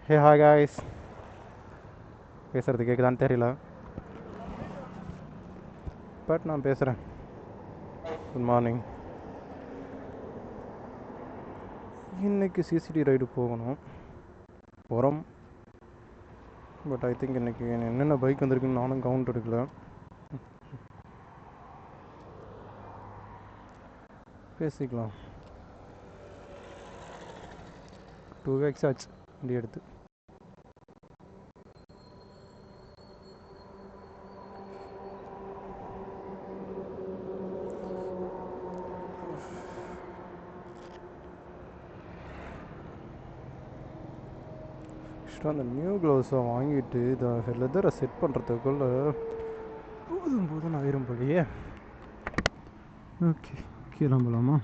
Hey hi guys. பேசுகிறது கேட்குதான்னு தெரியல, but நான் பேசுகிறேன். Good morning. இன்றைக்கி சிசிடி ரைடு போகணும் போகிறோம். பட் ஐ திங்க் இன்றைக்கி என்னென்ன பைக் வந்திருக்குன்னு நானும் கவுண்ட் எடுக்கல. பேசிக்கலாம். 2 weeks ஆச்சு வண்டி எடுத்து. அந்த நியூ க்ளவுஸை வாங்கிட்டு இதை லெதரை செட் பண்ணுறதுக்குள்ள போதும் ஆயிரும் போலியே. ஓகே, கிளம்பலாமா?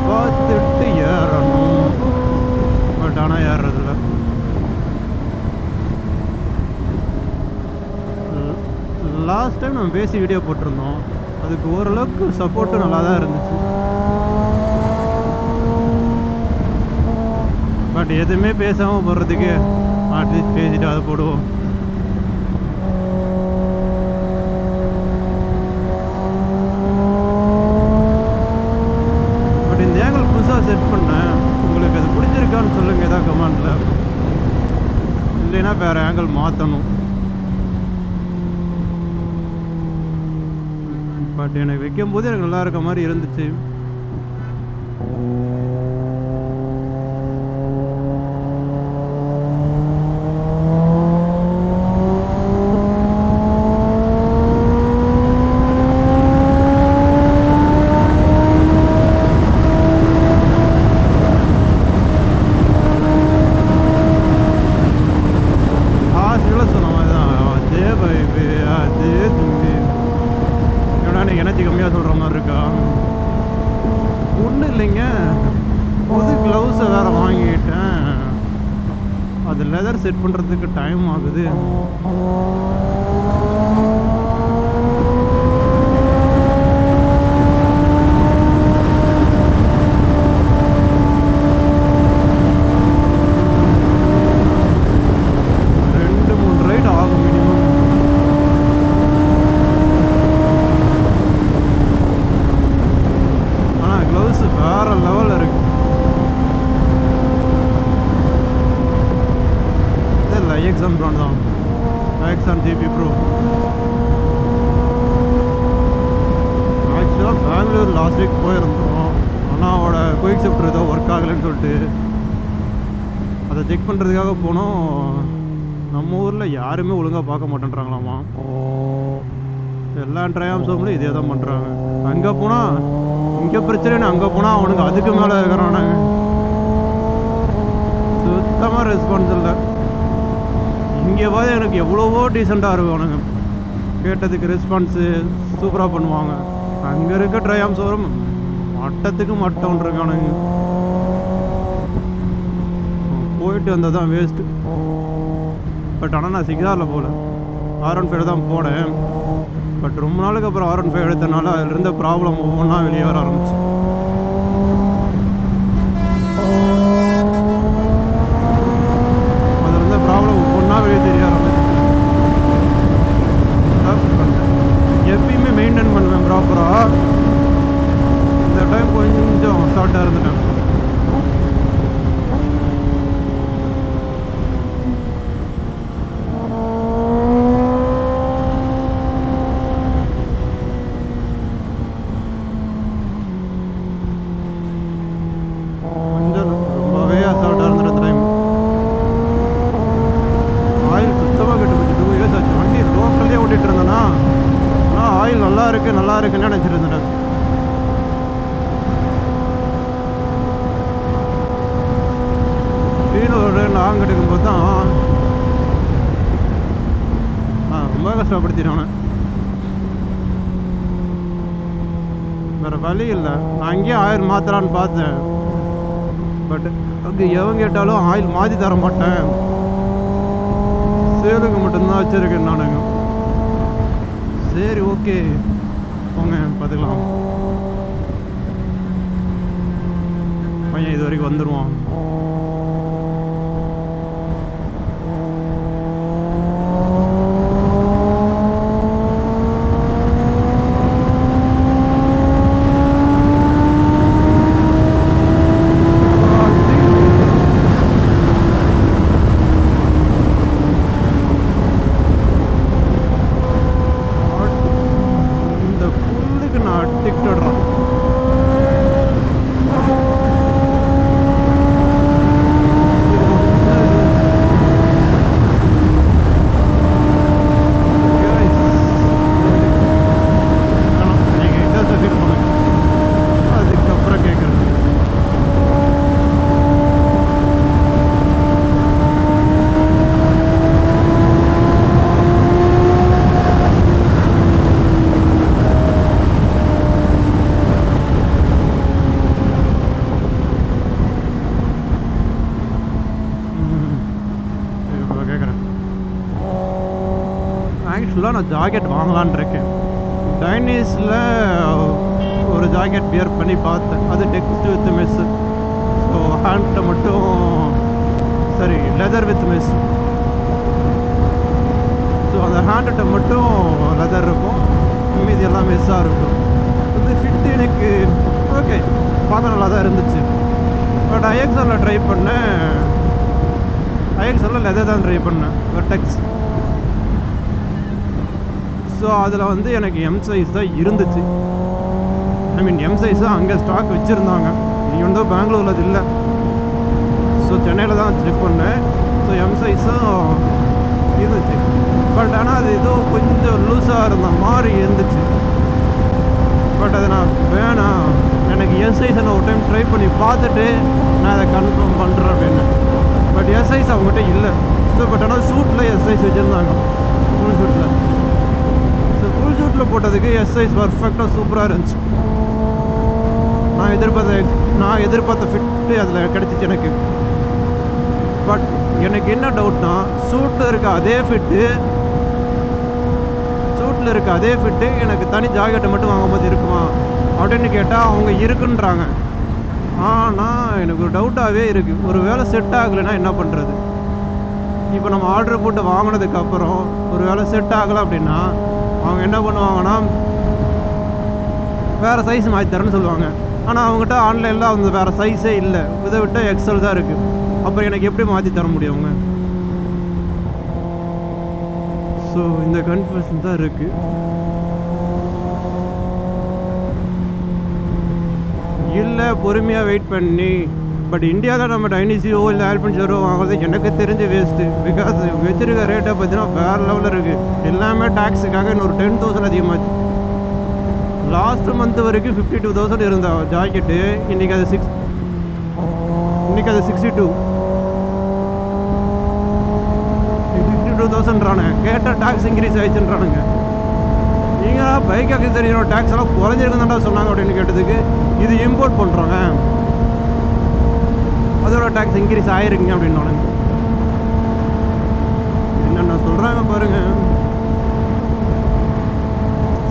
பார்த்துட்டு ஏறணும், பட் ஆனால் ஏறுறதில்ல. லாஸ்ட் டைம் நம்ம பேசி வீடியோ போட்டிருந்தோம், அதுக்கு ஓரளவுக்கு சப்போர்ட்டும் நல்லா தான் இருந்துச்சு. பட் எதுவுமே பேசாமல் போடுறதுக்கு அட்லீஸ்ட் பேசிட்டு அதை போடுவோம். செட் பண்ணேன், உங்களுக்கு அது பிடிச்சிருக்கான்னு சொல்லுங்கள் ஏதாவது கமெண்டில். இல்லைன்னா வேறு ஆங்கிள் மாற்றணும். பட் எனக்கு வைக்கும்போது எனக்கு நல்லா இருக்க மாதிரி இருந்துச்சு. எனர்ஜி கம்மியாக சொல்கிற மாதிரி இருக்கா? ஒன்றும் இல்லைங்க, புது க்ளவுஸை வேறு வாங்கிட்டேன். அது லெதர் செட் பண்ணுறதுக்கு டைம் ஆகுது. எக்ஸாம் பிராண்ட் தான், எக்ஸாம் ஜிபி ப்ரோ. ஆக்சுவலாக பெங்களூர் லாஸ்ட் வீக் போயிருந்தோம், ஆனால் அவனோட குயிக் ஷிஃப்ட் ஏதோ ஒர்க் ஆகலைன்னு சொல்லிட்டு அதை செக் பண்ணுறதுக்காக போனோம். நம்ம ஊரில் யாருமே ஒழுங்காக பார்க்க மாட்டேன்றாங்களாமா. எல்லா ட்ரையாம் சோம்லையும் இதே தான் பண்ணுறாங்க. அங்கே போனால் இங்கே பிரச்சனைன்னு அங்கே போனால் அவனுக்கு அதுக்கு மேலே இருக்கிறானாங்க. சுத்தமாக ரெஸ்பான்ஸ் இல்லை. இங்கே போது எனக்கு எவ்வளவோ டீசெண்டாக இருக்கும், அவனுங்க கேட்டதுக்கு ரெஸ்பான்ஸு சூப்பராக பண்ணுவாங்க. அங்கே இருக்க ட்ரையாம் ஷோரூம் மட்டத்துக்கு மட்டம் இருக்கானுங்க. போயிட்டு வந்தால் தான் வேஸ்ட்டு. பட் ஆனால் நான் சிக்ஸாரில் போகல, R15 தான் போனேன். பட் ரொம்ப நாளுக்கு அப்புறம் R15 எடுத்தனால அதில் இருந்த ப்ராப்ளம் ஒவ்வொன்றா வெளியே வர ஆரம்பிச்சு. அதில் இருந்த ப்ராப்ளம் ஒவ்வொன்றா வெளியே தெரிய ஆரம்பிச்சு. எப்பயுமே மெயின்டைன் பண்ணுவேன் ப்ராப்பராக. இந்த டைம் கொஞ்சம் ஷார்ட்டாக இருந்துட்டேன். ஒரு லாங் எடுக்கும்போது தான் ரொம்ப கஷ்டப்படுத்திடுவானே. வேற வழி இல்லை. நான் அங்கேயே ஆயில் மாற்றலான்னு பார்த்தேன். பட் அங்கே எவன் கேட்டாலும் ஆயில் மாற்றி தர மாட்டேன், சேலுக்கு மட்டும்தான் வச்சுருக்கேன் நானுங்க. சரி ஓகே போங்க பார்த்துக்கலாம். பையன் இது வரைக்கும் வந்துடுவான். ஆக்சுவலாக நான் ஜாக்கெட் வாங்கலான் இருக்கேன். டைனீஸில் ஒரு ஜாக்கெட் வியர் பண்ணி பார்த்தேன். அது டெக்ஸ்ட் வித் மெஸ். ஸோ ஹேண்ட்டில் மட்டும் சரி லெதர் வித் மெஸ். ஸோ அந்த ஹேண்ட்டை மட்டும் லெதர் இருக்கும், மீதி எல்லாம் மெஸ்ஸாக இருக்கும். இந்த ஃபிட் எனக்கு ஓகே பார்க்க நல்லா தான் இருந்துச்சு. பட் ஐஎக்ஸ்எல்ல ட்ரை பண்ணேன். ஐஎக்ஸ்எல்ல லெதர் தான் ட்ரை பண்ணேன், வெர்டெக்ஸ். ஸோ அதில் வந்து எனக்கு எம் சைஸ் தான் இருந்துச்சு. ஐ மீன் எம் சைஸ் தான் அங்கே ஸ்டாக் வச்சுருந்தாங்க. ஈவன் தான் பெங்களூரில் அது இல்லை. ஸோ சென்னையில் தான் செக் பண்ணேன். ஸோ எம் சைஸும் இருந்துச்சு. பட் ஆனால் அது ஏதோ கொஞ்சம் லூஸாக இருந்த மாதிரி இருந்துச்சு. பட் அதை நான் வேணாம், எனக்கு எஸ் சைஸை நான் ஒரு டைம் ட்ரை பண்ணி பார்த்துட்டு நான் அதை கன்ஃபார்ம் பண்ணுறேன் அப்படின்னு. பட் எஸ் சைஸ் அவங்ககிட்ட இல்லை. ஸோ பட் ஆனால் ஷூட்டில் எஸ் சைஸ் வச்சுருந்தாங்க, ஃபுல் ஷூட்டில். ஸோ ஃபுல் ஷூட்டில் போட்டதுக்கு எஸ் சைஸ் பர்ஃபெக்டாக சூப்பராக இருந்துச்சு. நான் எதிர்பார்த்த ஃபிட்டு அதில் கிடச்சிச்சு எனக்கு. பட் எனக்கு என்ன டவுட்னா, ஷூட்டில் இருக்க அதே ஃபிட்டு எனக்கு தனி ஜாக்கெட்டை மட்டும் வாங்கும்போது இருக்குமா அப்படின்னு கேட்டால் அவங்க இருக்குன்றாங்க. ஆனால் எனக்கு ஒரு டவுட்டாகவே இருக்குது, ஒரு வேளை செட் ஆகலைன்னா என்ன பண்ணுறது? இப்போ நம்ம ஆர்டர் போட்டு வாங்கினதுக்கப்புறம் ஒரு வேளை செட் ஆகலை அப்படின்னா அவங்க என்ன பண்ணுவாங்கன்னா வேறு சைஸ் மாற்றி தரேன்னு சொல்லுவாங்க. ஆனால் அவங்ககிட்ட ஆன்லைனில் அந்த வேறு சைஸே இல்லை, இதை விட்டு எக்ஸல் தான் இருக்குது. அப்புறம் எனக்கு எப்படி மாற்றி தர முடியும் அவங்க? ஸோ இந்த கன்ஃபியூஷன் தான் இருக்குது. இல்லை பொறுமையாக வெயிட் பண்ணி. பட் இந்தியாவில் நம்ம டைனிஸியோ இல்லை ஆல்பன்ஷரோ வாங்குறது எனக்கு தெரிஞ்சு வேஸ்ட்டு. பிகாஸ் வச்சிருக்க ரேட்டை பார்த்தீங்கன்னா வேறு லெவலில் இருக்குது. எல்லாமே டேக்ஸுக்காக இன்னொரு 10,000 அதிகமாச்சு. லாஸ்ட் மந்த் வரைக்கும் 52,000 இருந்தா ஜாக்கெட்டு, இன்னைக்கு அது 62,000 கேட்டால் டேக்ஸ் இன்க்ரீஸ் ஆயிடுச்சுன்றானுங்க. நீங்கள் பைக் அக்சசரியோட டேக்ஸ் எல்லாம் குறைஞ்சிருக்குதாண்டா சொன்னாங்க அப்படின்னு கேட்டதுக்கு இது இம்போர்ட் பண்ணுறாங்க, அதோட டேக்ஸ் இன்க்ரீஸ் ஆயிருக்குங்க அப்படின்னு என்னென்ன சொல்கிறாங்க பாருங்க.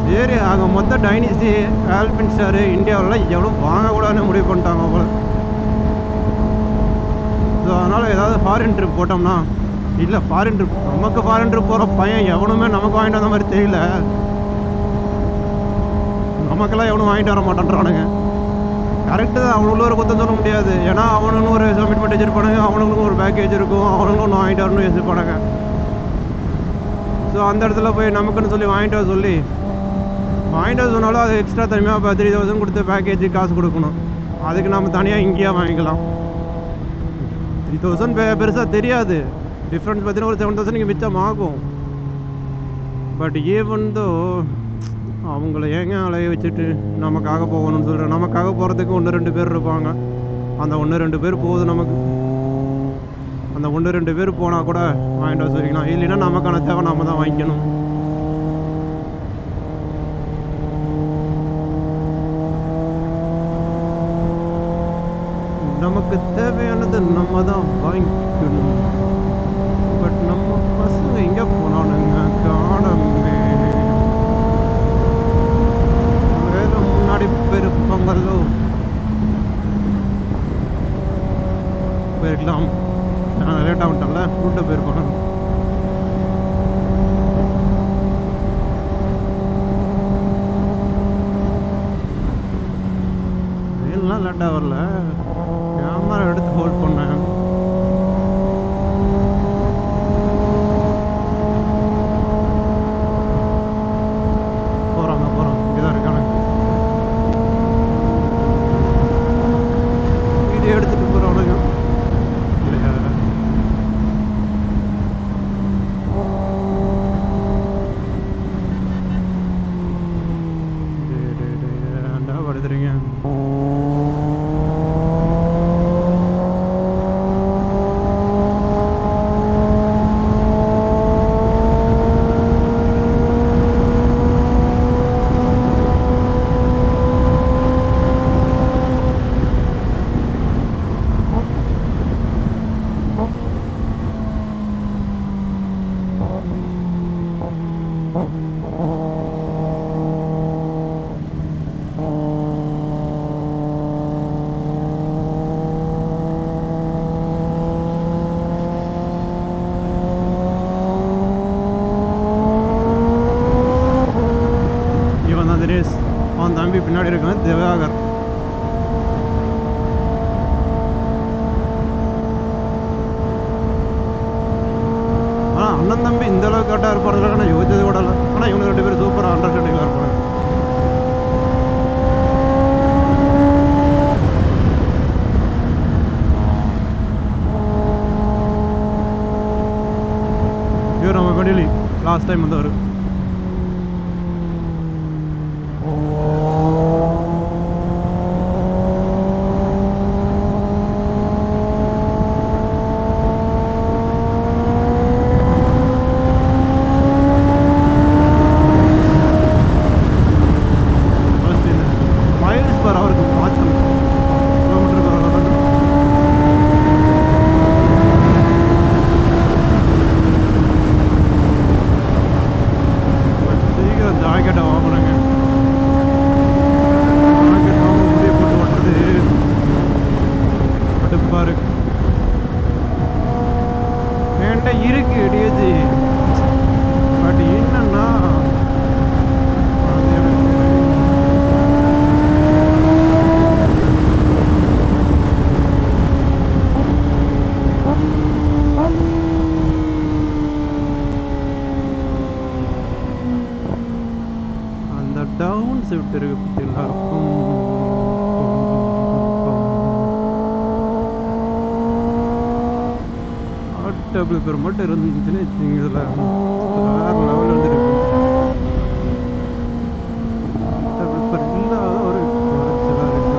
சரி அங்கே மொத்த டைனிஸி ஆல்பின்ஸ்டாரு இந்தியாவிலலாம் எவ்வளோ வாங்கக்கூடாதுன்னு முடிவு பண்ணிட்டாங்க போல. ஸோ அதனால் ஏதாவது ஃபாரின் ட்ரிப் போட்டோம்னா, இல்லை ஃபாரின் ட்ரிப் நமக்கு ஃபாரின் ட்ரிப் போகிற பையன் எவனுமே நமக்கு வாங்கிட்டு வந்த மாதிரி தெரியல. நமக்கெல்லாம் எவனும் வாங்கிட்டு வர மாட்டேன்றானுங்க. கரெக்டு தான், அவனுக்குள்ள ஒரு குத்தம் சொல்ல முடியாது. ஏன்னா அவனுங்களும் ஒரு கமிட்மெண்ட் வச்சுருப்பானுங்க, அவனுங்களுக்கும் ஒரு பேக்கேஜ் இருக்கும், அவனுங்களும் ஒன்று வாங்கிட்டு வரணும்னு வச்சுருப்பானுங்க. ஸோ அந்த இடத்துல போய் நமக்குன்னு சொல்லி வாங்கிட்டு வர சொன்னாலும் அது எக்ஸ்ட்ரா தனியாக 3,000 கொடுத்து பேக்கேஜ் காசு கொடுக்கணும். அதுக்கு நம்ம தனியாக இங்கேயே வாங்கிக்கலாம். 3,000 பெருசாக தெரியாது, டிஃப்ரென்ஸ் பார்த்தீங்கன்னா ஒரு 7,000 இங்கே மிச்சம் ஆகும். பட் ஈவன் தோ அவங்கள ஏங்க அலைய வச்சுட்டு நமக்காக போகணும்னு சொல்கிறேன். நமக்காக போகிறதுக்கு 1-2 பேர் இருப்பாங்க, அந்த 1-2 பேர் போகுது நமக்கு. அந்த 1-2 பேர் போனால் கூட வாங்கிட்டு வர சொல்லிக்கலாம். இல்லைன்னா நமக்கான தேவை நாம தான் வாங்கிக்கணும். நமக்கு தேவையானது நம்ம தான் வாங்கிக்கணும். பட் நம்ம பசங்க எங்கே போனானுங்க காணமே. வேலை முன்னாடி போயிருப்பாங்களோ, போயிருக்கலாம். லேட்டாக விட்டோம்ல, கூட்ட போயிருப்பாங்க. வெயில்லாம் லேட்டாக வரல, கேமரா எடுத்து ஹோல்ட் பண்ணேன். போகிறாங்க இங்கேதான் இருக்கானு வீடியோ எடுத்துட்டு போகிறவனுங்க இல்லையா. ஏன்டா படுத்துறீங்க? தினேஷ், அவன் தம்பி பின்னாடி இருக்கான் திவாகர். ஆனால் அண்ணன் தம்பி இந்த அளவுக்கு கரெக்டாக இருப்பார்கள். ஆனால் யோசிச்சது கூட இல்லை. ஆனால் இவங்க 2 பேரும் சூப்பராக அண்டர்ஸ்டாண்டிங்காக இருப்பாங்க. இவர் நம்ம கடையில் லாஸ்ட் டைம் வந்தவர். இருக்கு டிஎஜி, பட் என்னன்னா அந்த டவுன் ஷிஃப்ட் இருக்கு பத்தியா. டபுள் பேர் மட்டும் இருந்துச்சுன்னு இதில் வேறு லெவலில் வந்துருக்கு. டபுள் பேர் இல்லாத ஒரு குறைச்சலாக இருக்கு.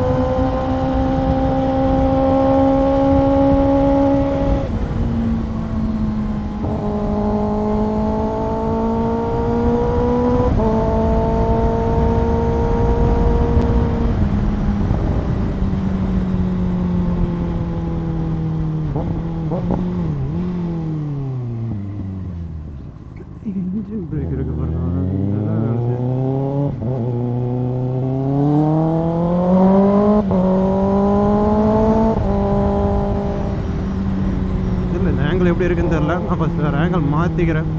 இன்ஜின் பிரேக் இருக்கு பாருங்க, இதெல்லாம் வேலை செய்யுது. இல்லை ஆங்கிள் எப்படி இருக்குன்னு தெரியல. நான் ஃபஸ்ட் வேறு ஆங்கிள் மாற்றிக்கிறேன்.